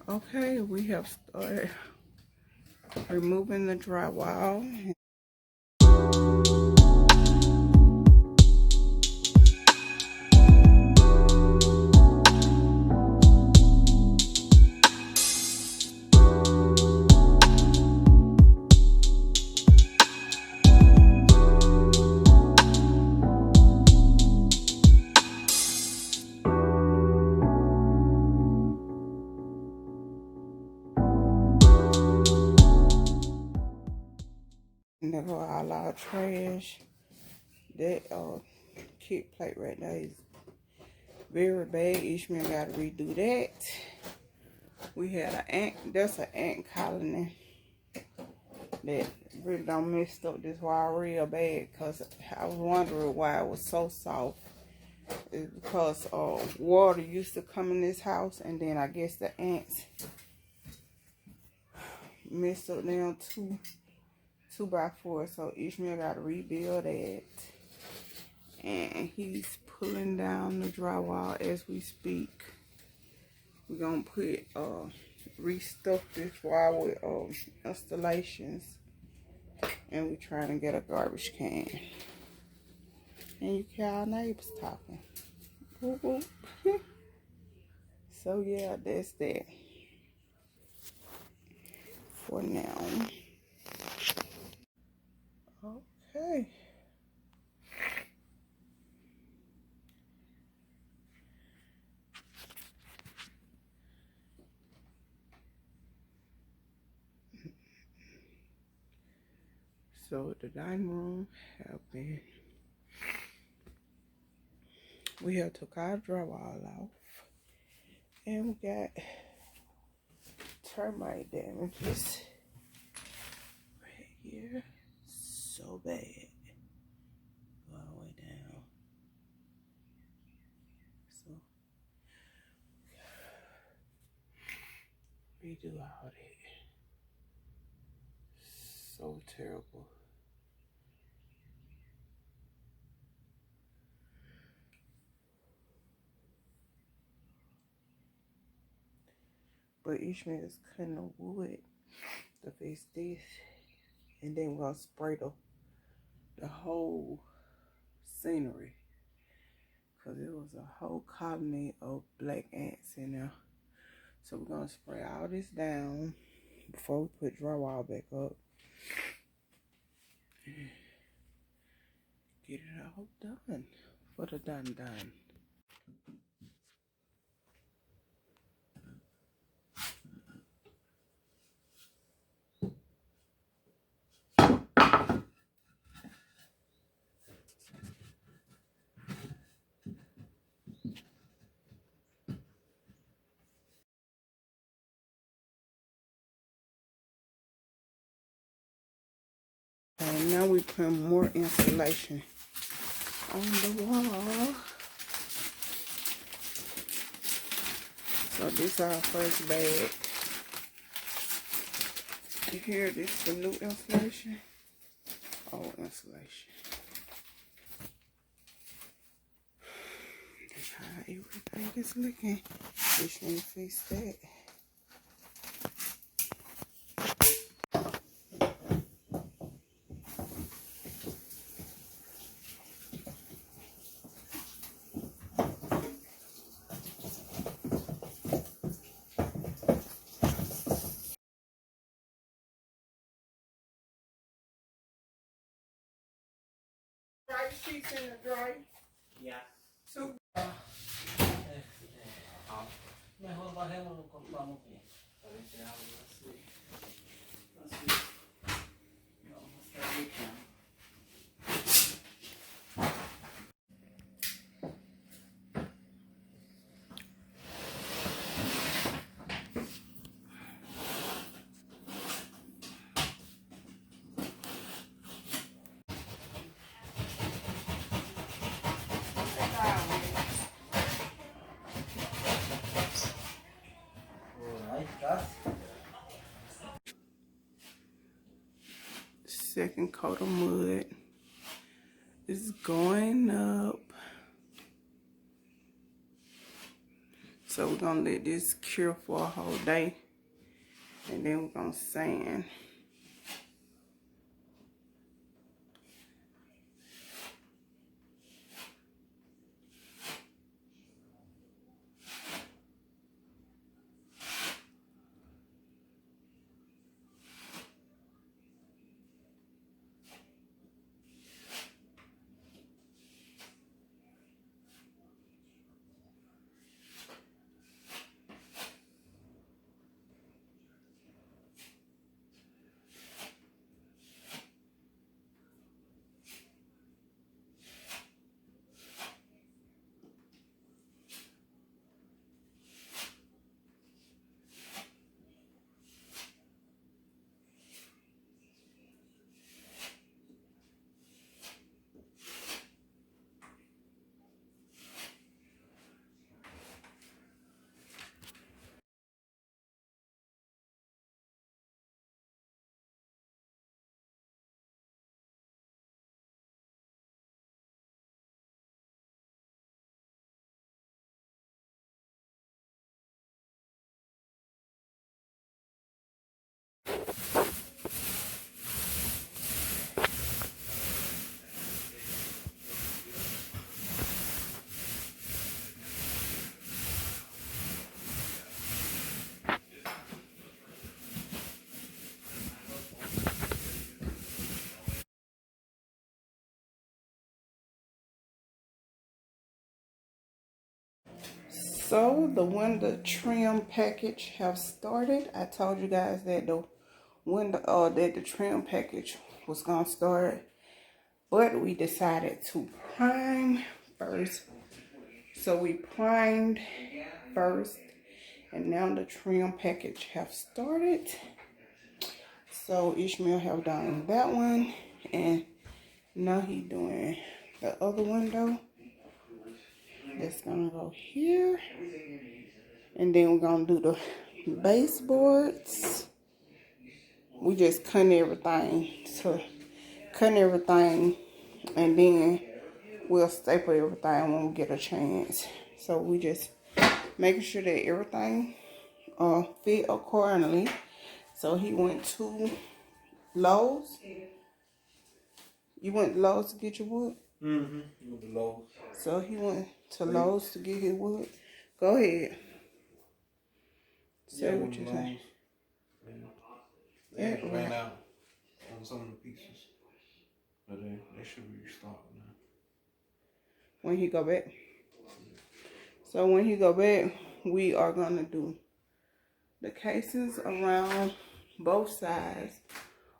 Okay, we have started removing the drywall. And there go all our trash. That kick plate right there is very bad. Ishmael got to redo that. We had an ant. That's an ant colony that really done messed up this wall real bad. Cause I was wondering why it was so soft. It's because water used to come in this house, and then I guess the ants messed up them 2x4. So Ishmael got to rebuild that. And he's pulling down the drywall as we speak. We're gonna put restuff this wall with installations, and we're trying to get a garbage can. And you can hear our neighbors talking. Whoop, whoop. So yeah, that's that for now. Okay. So the dining room we have took our drywall off, and we got termite damages right here. So bad. Go all the way down. So redo all that. So terrible. But Ishmael is cutting the wood to fix this, and then we're gonna spray the whole scenery, because it was a whole colony of black ants in there. So we're gonna spray all this down before we put drywall back up. Get it all done for the done. And now we put more insulation on the wall. So this is our first bag. Here, this is the new insulation. Old insulation. That's how everything is looking. Just need to fix that. Dry sheets in the dry. Yeah. Two. Mejor bajemos lo cortamos bien. Para que hable así. Así. Vamos a estar limpiando. Second coat of mud is going up. So we're gonna let this cure for a whole day, and then we're gonna sand. So the window trim package have started. I told you guys that the trim package was gonna start, but we decided to prime first. So we primed first, and now the trim package have started. So Ishmael have done that one, and now he doing the other window. That's gonna go here. And then we're gonna do the baseboards. We just cutting everything. And then we'll staple everything when we get a chance. So we just making sure that everything fit accordingly. So he went to Lowe's. You went to Lowe's to get your wood? Mm-hmm. With the Lowe's. So he went to Lowe's to get his wood. Go ahead. Say what you say. They ran out on some of the pieces. But they should be restocked now. When he go back. So when he go back, we are gonna do the cases around both sides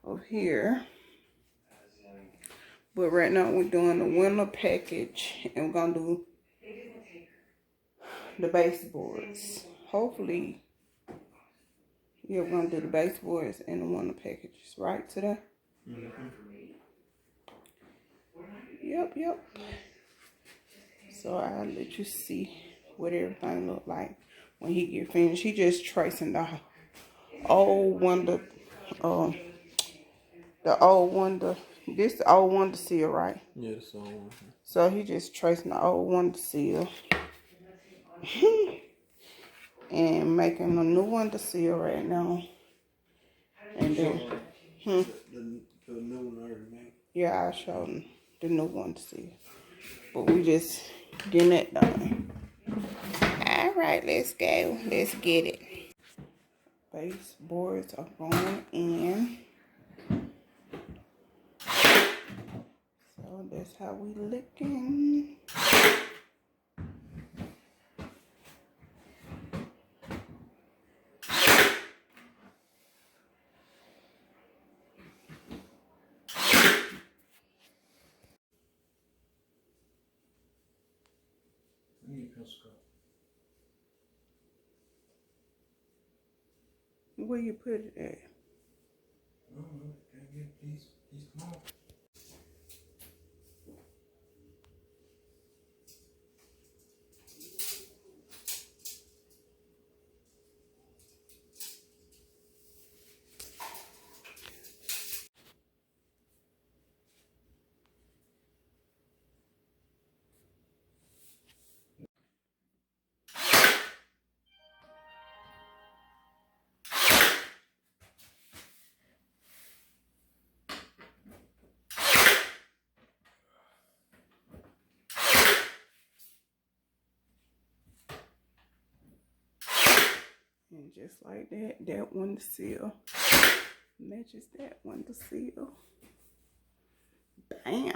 of here. But right now we're doing the window package, and we're gonna do the baseboards. Hopefully, yeah, we're gonna do the baseboards and the window packages, right today? Mm-hmm. Yep. So I'll let you see what everything look like when he get finished. He just tracing the old window, the old window. This the old window seal, right? Yeah, the old one. So he just tracing the old window seal and making a new window seal right now. And then, the new one already made. yeah, I showed him the new window seal. But we just getting that done. All right, let's go. Let's get it. Baseboards are going in. So that's how we looking. Where you put it at? No, can't get these small. And just like that, that one to seal matches that one to seal. Bam.